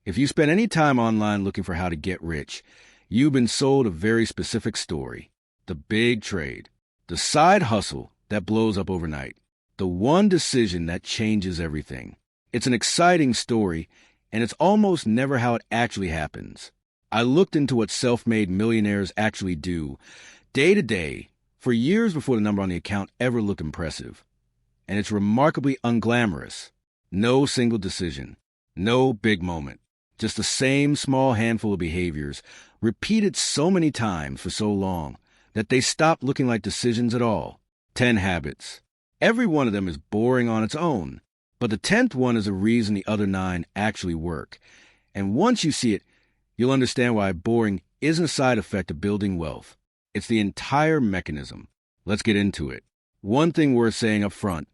If you spend any time online looking for how to get rich, you've been sold a very specific story. The big trade. The side hustle that blows up overnight. The one decision that changes everything. It's an exciting story, and it's almost never how it actually happens. I looked into what self-made millionaires actually do, day to day, for years before the number on the account ever looked impressive. And it's remarkably unglamorous. No single decision. No big moment. Just the same small handful of behaviors, repeated so many times for so long, that they stopped looking like decisions at all. 10 habits. Every one of them is boring on its own, but the 10th one is a reason the other 9 actually work. And once you see it, you'll understand why boring isn't a side effect of building wealth. It's the entire mechanism. Let's get into it. One thing worth saying up front,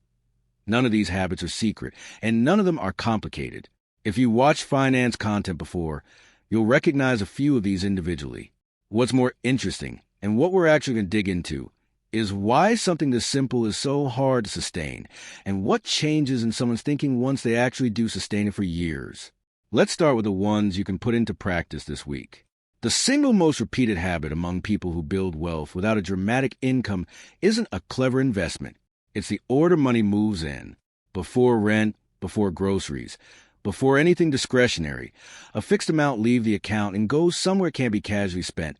none of these habits are secret, and none of them are complicated. If you watched finance content before, you'll recognize a few of these individually. What's more interesting, and what we're actually going to dig into, is why something this simple is so hard to sustain, and what changes in someone's thinking once they actually do sustain it for years. Let's start with the ones you can put into practice this week. The single most repeated habit among people who build wealth without a dramatic income isn't a clever investment. It's the order money moves in. Before rent, before groceries, before anything discretionary, a fixed amount leaves the account and goes somewhere it can't be casually spent.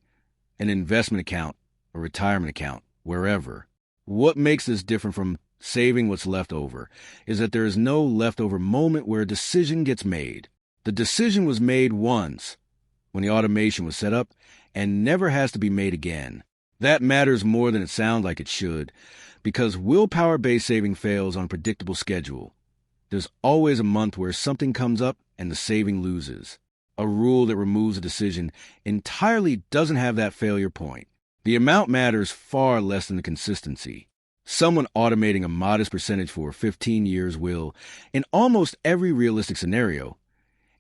An investment account, a retirement account, wherever. What makes this different from saving what's left over is that there is no leftover moment where a decision gets made. The decision was made once, when the automation was set up, and never has to be made again. That matters more than it sounds like it should, because willpower-based saving fails on a predictable schedule. There's always a month where something comes up and the saving loses. A rule that removes a decision entirely doesn't have that failure point. The amount matters far less than the consistency. Someone automating a modest percentage for 15 years will, in almost every realistic scenario,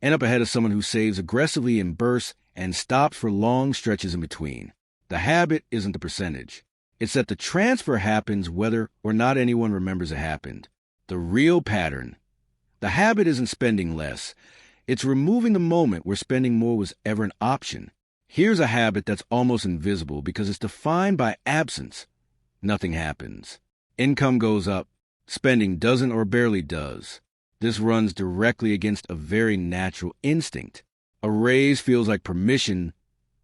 end up ahead of someone who saves aggressively in bursts and stops for long stretches in between. The habit isn't the percentage. It's that the transfer happens whether or not anyone remembers it happened. The real pattern. The habit isn't spending less. It's removing the moment where spending more was ever an option. Here's a habit that's almost invisible because it's defined by absence. Nothing happens. Income goes up. Spending doesn't or barely does. This runs directly against a very natural instinct. A raise feels like permission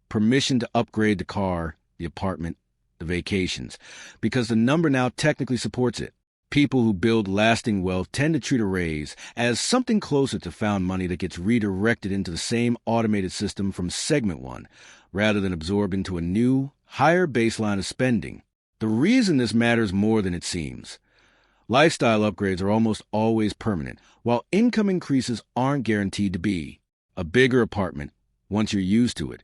to upgrade the car, the apartment, the vacations, because the number now technically supports it. People who build lasting wealth tend to treat a raise as something closer to found money that gets redirected into the same automated system from segment 1, rather than absorbed into a new, higher baseline of spending. The reason this matters more than it seems. Lifestyle upgrades are almost always permanent, while income increases aren't guaranteed to be. A bigger apartment, once you're used to it,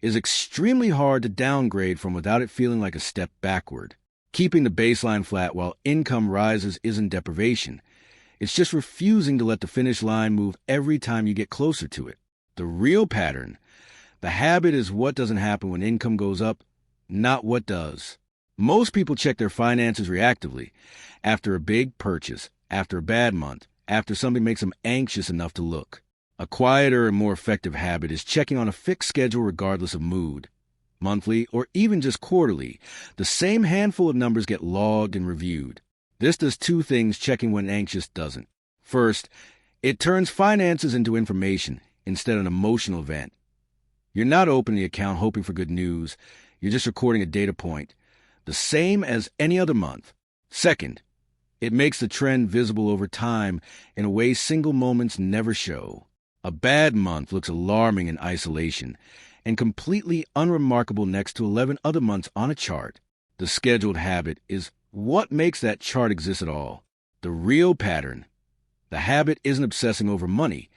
is extremely hard to downgrade from without it feeling like a step backward. Keeping the baseline flat while income rises isn't deprivation. It's just refusing to let the finish line move every time you get closer to it. The real pattern, the habit, is what doesn't happen when income goes up, not what does. Most people check their finances reactively, after a big purchase, after a bad month, after something makes them anxious enough to look. A quieter and more effective habit is checking on a fixed schedule regardless of mood. Monthly, or even just quarterly, the same handful of numbers get logged and reviewed. This does two things checking when anxious doesn't. First, it turns finances into information instead of an emotional event. You're not opening the account hoping for good news. You're just recording a data point, the same as any other month. Second, it makes the trend visible over time in a way single moments never show. A bad month looks alarming in isolation and completely unremarkable next to 11 other months on a chart. The scheduled habit is what makes that chart exist at all. The real pattern. The habit isn't obsessing over money.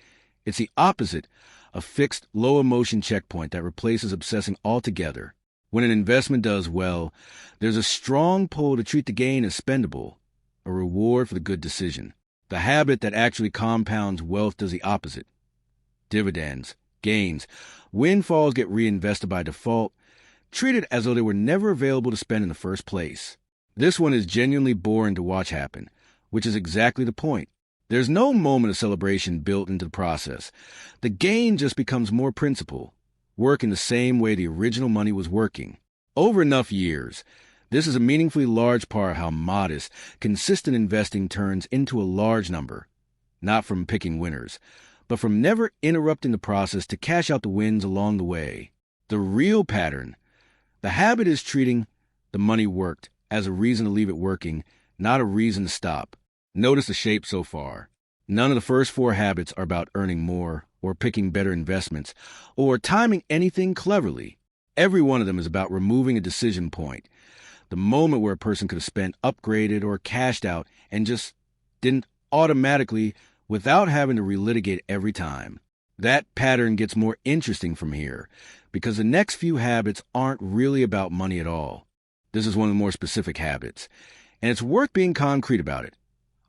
It's the opposite, a fixed, low-emotion checkpoint that replaces obsessing altogether. When an investment does well, there's a strong pull to treat the gain as spendable, a reward for the good decision. The habit that actually compounds wealth does the opposite. Dividends, gains, windfalls get reinvested by default, treated as though they were never available to spend in the first place. This one is genuinely boring to watch happen, which is exactly the point. There's no moment of celebration built into the process. The gain just becomes more principal, working the same way the original money was working. Over enough years, this is a meaningfully large part of how modest, consistent investing turns into a large number, not from picking winners, but from never interrupting the process to cash out the wins along the way. The real pattern, the habit is treating the money worked as a reason to leave it working, not a reason to stop. Notice the shape so far. None of the first four habits are about earning more or picking better investments or timing anything cleverly. Every one of them is about removing a decision point, the moment where a person could have spent, upgraded, or cashed out and just didn't automatically without having to relitigate every time. That pattern gets more interesting from here because the next few habits aren't really about money at all. This is one of the more specific habits, and it's worth being concrete about it.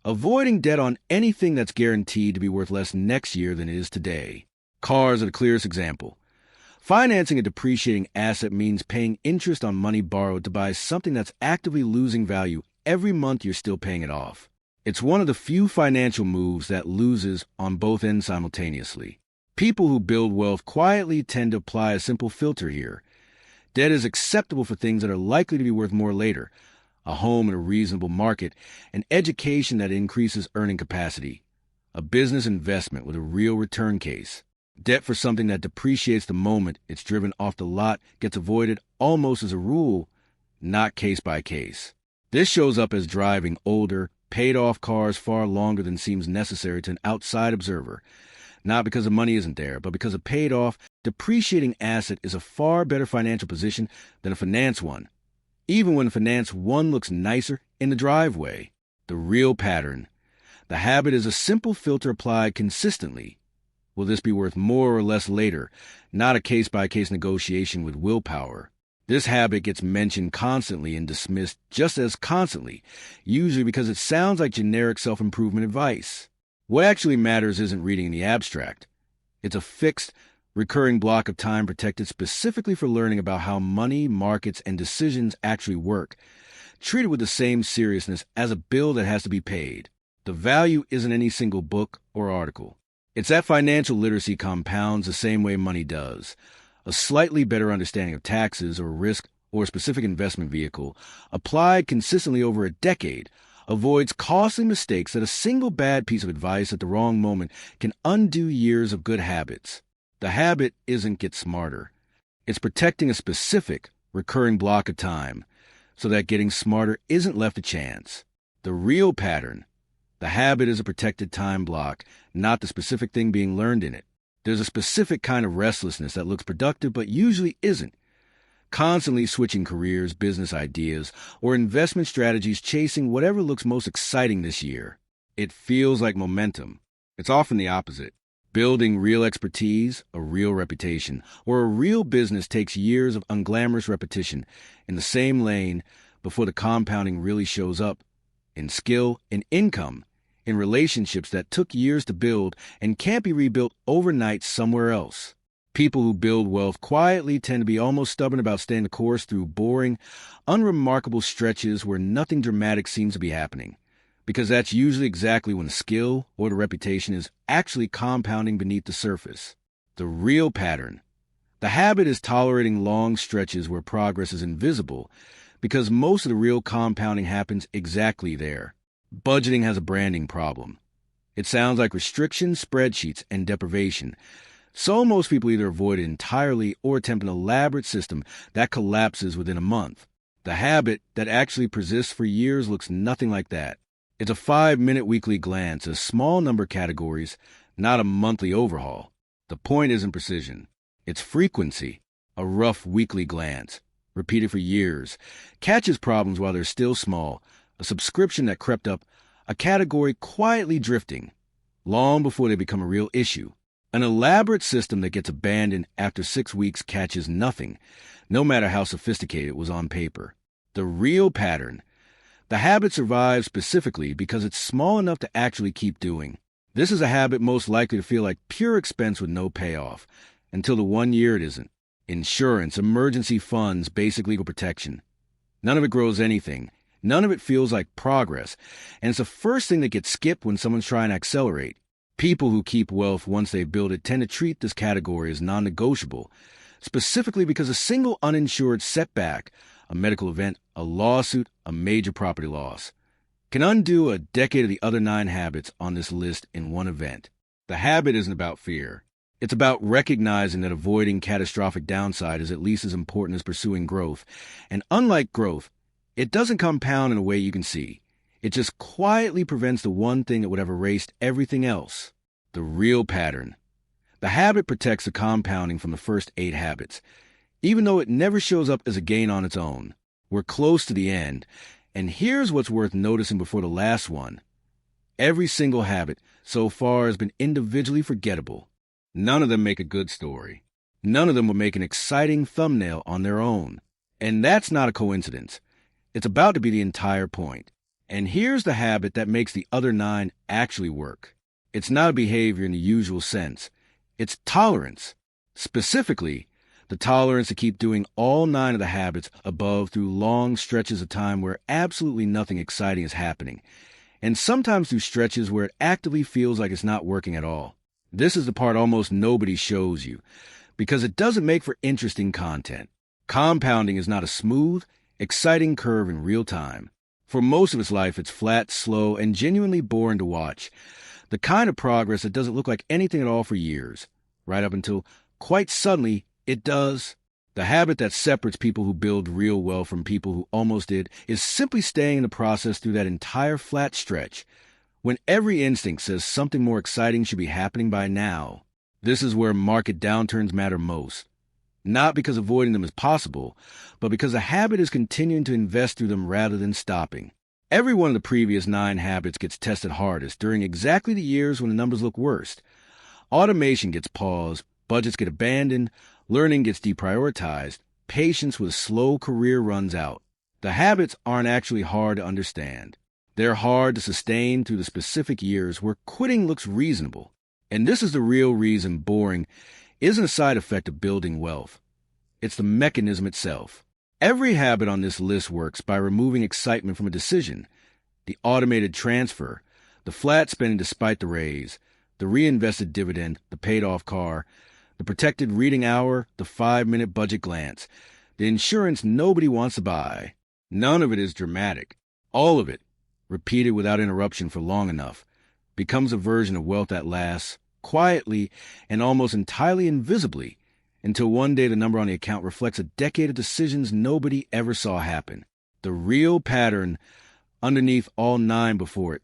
Avoiding debt on anything that's guaranteed to be worth less next year than it is today. Cars are the clearest example. Financing a depreciating asset means paying interest on money borrowed to buy something that's actively losing value every month you're still paying it off. It's one of the few financial moves that loses on both ends simultaneously. People who build wealth quietly tend to apply a simple filter here. Debt is acceptable for things that are likely to be worth more later. A home in a reasonable market, an education that increases earning capacity, a business investment with a real return case. Debt for something that depreciates the moment it's driven off the lot gets avoided almost as a rule, not case by case. This shows up as driving older, paid-off cars far longer than seems necessary to an outside observer, not because the money isn't there, but because a paid-off, depreciating asset is a far better financial position than a finance one. Even when finance one looks nicer in the driveway. The real pattern. The habit is a simple filter applied consistently. Will this be worth more or less later? Not a case-by-case negotiation with willpower. This habit gets mentioned constantly and dismissed just as constantly, usually because it sounds like generic self-improvement advice. What actually matters isn't reading in the abstract. It's a fixed, recurring block of time protected specifically for learning about how money, markets, and decisions actually work, treated with the same seriousness as a bill that has to be paid. The value isn't any single book or article. It's that financial literacy compounds the same way money does. A slightly better understanding of taxes or risk or a specific investment vehicle, applied consistently over a decade, avoids costly mistakes that a single bad piece of advice at the wrong moment can undo years of good habits. The habit isn't get smarter. It's protecting a specific, recurring block of time so that getting smarter isn't left to chance. The real pattern, the habit is a protected time block, not the specific thing being learned in it. There's a specific kind of restlessness that looks productive but usually isn't. Constantly switching careers, business ideas, or investment strategies chasing whatever looks most exciting this year. It feels like momentum. It's often the opposite. Building real expertise, a real reputation, or a real business takes years of unglamorous repetition in the same lane before the compounding really shows up in skill, in income, in relationships that took years to build and can't be rebuilt overnight somewhere else. People who build wealth quietly tend to be almost stubborn about staying the course through boring, unremarkable stretches where nothing dramatic seems to be happening, because that's usually exactly when the skill or the reputation is actually compounding beneath the surface. The real pattern. The habit is tolerating long stretches where progress is invisible, because most of the real compounding happens exactly there. Budgeting has a branding problem. It sounds like restrictions, spreadsheets, and deprivation. So most people either avoid it entirely or attempt an elaborate system that collapses within a month. The habit that actually persists for years looks nothing like that. It's a 5-minute weekly glance, a small number of categories, not a monthly overhaul. The point isn't precision. It's frequency. A rough weekly glance, repeated for years, catches problems while they're still small, a subscription that crept up, a category quietly drifting, long before they become a real issue. An elaborate system that gets abandoned after 6 weeks catches nothing, no matter how sophisticated it was on paper. The real pattern. The habit survives specifically because it's small enough to actually keep doing. This is a habit most likely to feel like pure expense with no payoff, until the 1 year it isn't. Insurance, emergency funds, basic legal protection. None of it grows anything, None of it feels like progress, and it's the first thing that gets skipped when someone's trying to accelerate. People who keep wealth once they build it tend to treat this category as non-negotiable, specifically because a single uninsured setback, a medical event, a lawsuit, a major property loss, can undo a decade of the other 9 habits on this list in one event. The habit isn't about fear. It's about recognizing that avoiding catastrophic downside is at least as important as pursuing growth. And unlike growth, it doesn't compound in a way you can see. It just quietly prevents the one thing that would have erased everything else, the real pattern. The habit protects the compounding from the first 8 habits, even though it never shows up as a gain on its own. We're close to the end, and here's what's worth noticing before the last one. Every single habit so far has been individually forgettable. None of them make a good story. None of them will make an exciting thumbnail on their own. And that's not a coincidence. It's about to be the entire point. And here's the habit that makes the other 9 actually work. It's not a behavior in the usual sense. It's tolerance. Specifically, the tolerance to keep doing all 9 of the habits above through long stretches of time where absolutely nothing exciting is happening, and sometimes through stretches where it actively feels like it's not working at all. This is the part almost nobody shows you, because it doesn't make for interesting content. Compounding is not a smooth, exciting curve in real time. For most of its life, it's flat, slow, and genuinely boring to watch. The kind of progress that doesn't look like anything at all for years, right up until, quite suddenly, it does. The habit that separates people who build real wealth from people who almost did is simply staying in the process through that entire flat stretch, when every instinct says something more exciting should be happening by now. This is where market downturns matter most. Not because avoiding them is possible, but because the habit is continuing to invest through them rather than stopping. Every one of the previous 9 habits gets tested hardest during exactly the years when the numbers look worst. Automation gets paused, budgets get abandoned, learning gets deprioritized, patience with a slow career runs out. The habits aren't actually hard to understand. They're hard to sustain through the specific years where quitting looks reasonable. And this is the real reason boring isn't a side effect of building wealth. It's the mechanism itself. Every habit on this list works by removing excitement from a decision. The automated transfer, the flat spending despite the raise, the reinvested dividend, the paid-off car, the protected reading hour, the 5-minute budget glance, the insurance nobody wants to buy. None of it is dramatic. All of it, repeated without interruption for long enough, becomes a version of wealth that lasts, quietly and almost entirely invisibly, until one day the number on the account reflects a decade of decisions nobody ever saw happen. The real pattern underneath all 9 before it.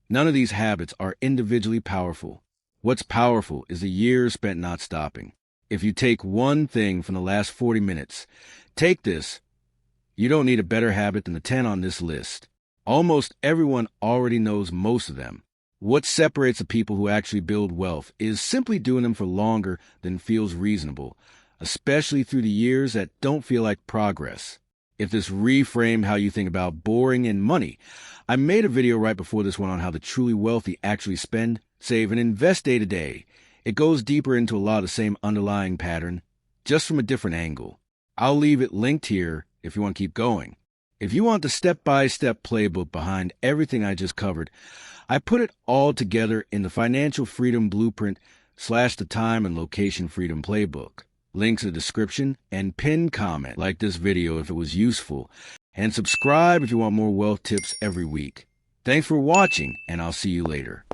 None of these habits are individually powerful. What's powerful is the years spent not stopping. If you take one thing from the last 40 minutes, take this. You don't need a better habit than the 10 on this list. Almost everyone already knows most of them. What separates the people who actually build wealth is simply doing them for longer than feels reasonable, especially through the years that don't feel like progress. If this reframed how you think about boring and money, I made a video right before this one on how the truly wealthy actually spend, save, and invest day to day. It goes deeper into a lot of the same underlying pattern, just from a different angle. I'll leave it linked here if you want to keep going. If you want the step-by-step playbook behind everything I just covered, I put it all together in the Financial Freedom Blueprint / the Time and Location Freedom Playbook. Links in the description and pinned comment. Like this video if it was useful, and subscribe if you want more wealth tips every week. Thanks for watching, and I'll see you later.